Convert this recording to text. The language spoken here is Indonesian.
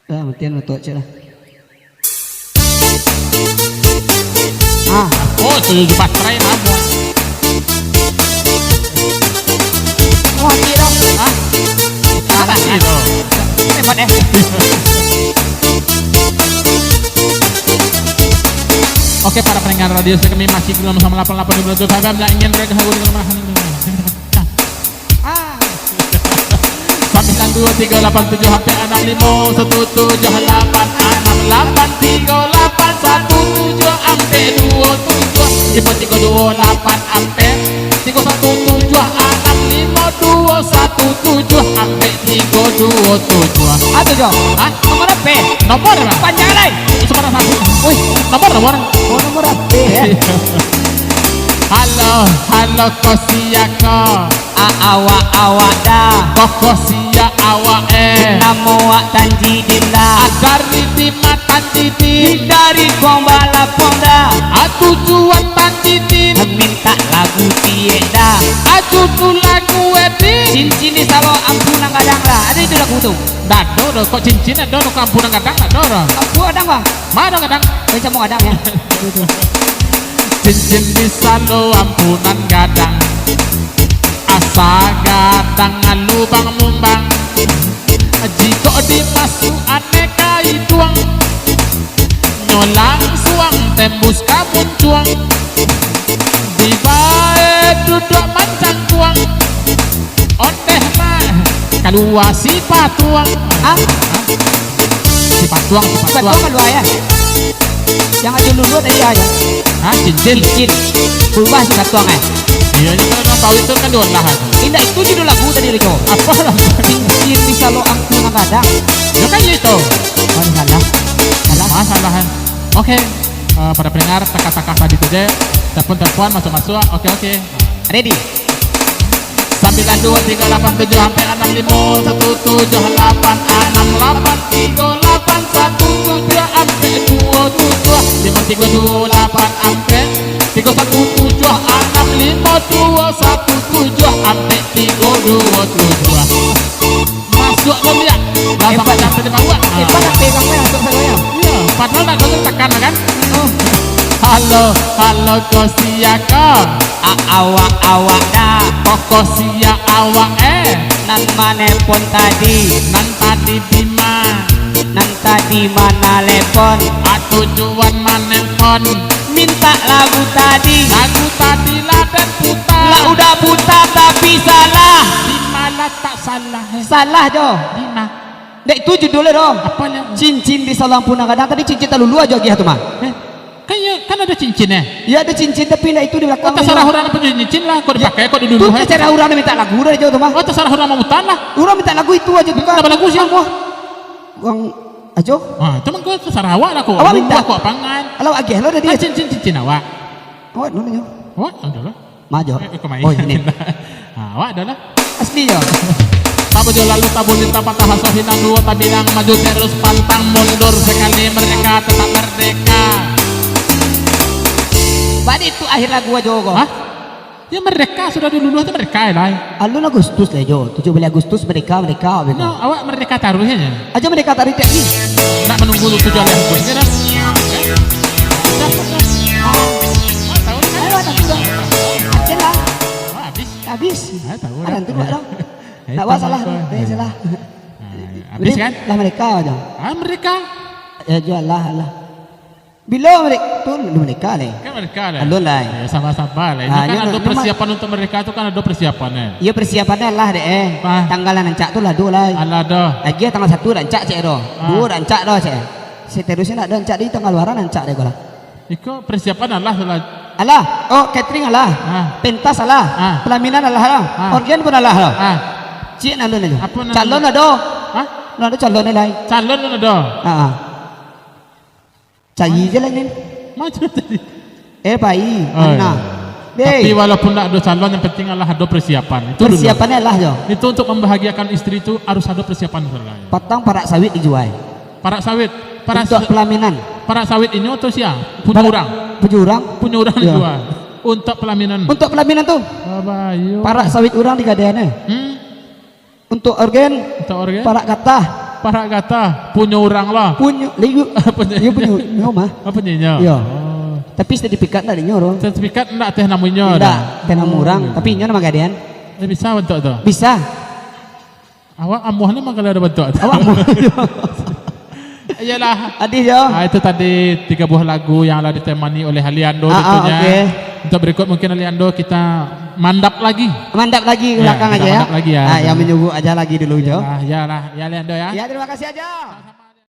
mungkin untuk cek lah. Oh, tujuh baterai apa? Mati dong. Salah itu. Hebat Oke, para pendengar radio kami masih belum sama 88 di bulan Tuhan dan ingin mereka hadir dengan marahan. 9238 HP 65 17 8 68 38 17 27 MP 328 MP 317 65 217 MP 327. Aduh Jo. Nomor apa? Nomor apa? Panjang lain. Itu mana satu? Wih, nomor. oh nomor apa ya? Halo kosiako. Awak dah. Kokosia awak Namo wak tanjidillah. agar diterima tanjidin Dari gombala ponda. tujuan tanjidin Minta lagu tiek dah. tuh lagu wedding Cincin di salo ampunan kadang lah. Ada itu lagu tuh. dado kok cincinnya dono kampunan kadang dono Aku kadang bang. mana kadang Baca mau kadang ya. cincin di salo ampunan gadang asa gadang lubang mumbang jika dimasuk aneka ituang nyolang suang tembus kabun cuang di bae duduk mancang tuang ondeh mah kalua si patuang si patuang Betul kan dua ya. Yang aja lulu tadi aja. cincin Berubah sih katuang iya kan orang tahu itu kan diolahan Indah itu judul lagu tadi Riko. apa lah Cincin di salo ampunan kadang. ya kan itu Oh salah. masalahan oke. Para pendengar teka-teka tadi itu deh telepon masuk oke Ready. 9238 sampai 65 17 8 68 38 17 sampai 27 538 sampai 317 65 217 sampai 327 masuk belum ya langsung sampai di bawah Hebat tak pegangnya masuk saya. iya padahal nak kau tekan kan halo kosiaka Awak dah. kokosia awak Nan manepon tadi. nan tadi bima Nan tadi mana lepon. tujuan manelpon Minta lagu tadi. lagu tadi ladan putar Lah udah buta tapi salah. dimana tak salah Salah Jo. dima Dek itu judulnya dong. apa yang Cincin di salam punang kadang tadi cincin terlalu aja gitu mah. kan ada cincinnya Ya ada cincin tapi nah itu di belakang. terserah orang punya cincin lah kok dipakai kok dulu Tuh cara orang minta lagu udah jauh tuh mah. terserah orang mau mutan lah Orang minta lagu itu aja tuh kan. apa lagu sih Uang ajo. cuman kok terserah awak lah kok Awak minta. kok pangan Halo agih lo udah dia. cincin awak Awak dulu nyo. awak adalah Maju. kemain Oh ini. awak adalah Asli yo. tabu lalu tabu linta patah sohinan dua tabilang maju terus pantang mundur sekali mereka tetap merdeka. Badi itu akhir lagu aja kok. Hah? Ya mereka sudah dulu itu mereka lah. Alun Agustus lah jo. 17 Agustus mereka. No, awak mereka taruhnya. Aja mereka tarik lagi. Nak menunggu 7 Agustus kan? Ayo anak juga. Aja lah. Habis. Habis. Tahu. Ada tu dong. Tak apa salah. Salah. Habis kan? Lah mereka aja. Mereka. Ya jual lah. Bila mereka tu mereka nih. Kan mereka lah. Alun lah. Ya sama-sama lah. Ini kan ada persiapan untuk mereka tu kan ada persiapannya. Iya persiapannya lah deh. Tanggalan ancak tu lah dua lah. Allah dah. Lagi tanggal 1 rancak cek doh. 2 rancak doh cek. Seterusnya nak rancak di tanggal luaran rancak deh kau lah. Iko persiapan Allah salah. Allah, oh catering Allah, pentas Allah, pelaminan Allah, organ pun Allah. Cik nalun aja. Calon ada. Ada calon lain. Calon ada. Cai je lah ni. Macam tadi. Bayi, mana? Tapi walaupun tak ada calon yang penting Allah ada persiapan. Itu persiapannya Allah jo. Itu untuk membahagiakan istri itu harus ada persiapan saudara. Patang parak sawit dijual. Parak sawit. Untuk pelaminan. Parak sawit ini atau siapa? Punya orang. Punya orang dijual. Untuk pelaminan. Untuk pelaminan tuh. Parak sawit orang di gadeannya. Untuk organ. Untuk organ. Parak kata. Para kata punya orang lah. Punya, liu, liu punya, mah. Apa nyinya? Iya. Tapi sertifikat enggak nyoro. Sertifikat enggak teh namanya. Enggak, teh nama orang. Tapi nyo nama gadean. Bisa bentuk tuh. Bisa. Awak amuhnya mah kalau ada bentuk. Awak mau. Iyalah. Adih yo. Itu tadi 3 buah lagu yang telah ditemani oleh Aliando tentunya. Okay. Untuk berikut mungkin Aliando kita mandap lagi. Mandap lagi belakang aja ya. Mandap lagi ya. Yang menyuguh aja lagi dulu Jo. Ya lah, ya Aliando ya. Ya terima kasih aja.